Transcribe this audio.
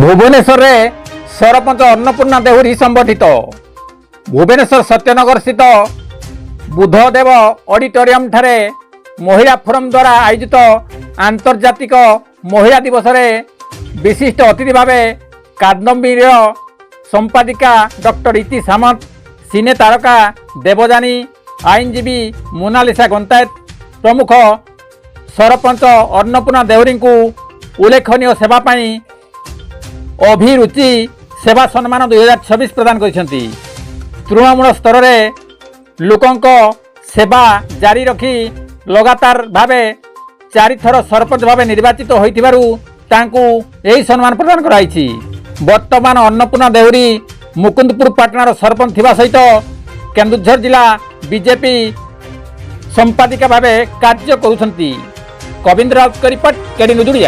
भुवनेश्वर सरपंच अन्नपूर्णा देहुरी संबोधित। भुवनेश्वर सत्यनगर स्थित बुद्धदेव ऑडिटोरियम ठारे महिला फोरम द्वारा आयोजित आंतर्जातिक महिला दिवस विशिष्ट अतिथि भाव कादम्बीर संपादिका डॉक्टर इति सामंत, सिने तारका देवजानी, आईनजीवी मोनालिसा गंतायत प्रमुख सरपंच अन्नपूर्णा देहुरी को उल्लेखनीय सेवा पाई अभिरुचि सेवा सम्मान 2026 प्रदान करछंती। तृणमूल स्तर में लोकंक सेवा जारी रखी लगातार भावे 4 थर सरपंच भावे निर्वाचित होइथिबारु तांकू एही सम्मान प्रदान कराइछि। वर्तमान अन्नपूर्णा देहुरी मुकुंदपुर पाटनार सरपंच थिबा सहित केन्दुझर जिला बीजेपी संपादिका भावे कार्य करुछंती। कविंद्र राउत का रिपोर्ट, केडी न्यूज।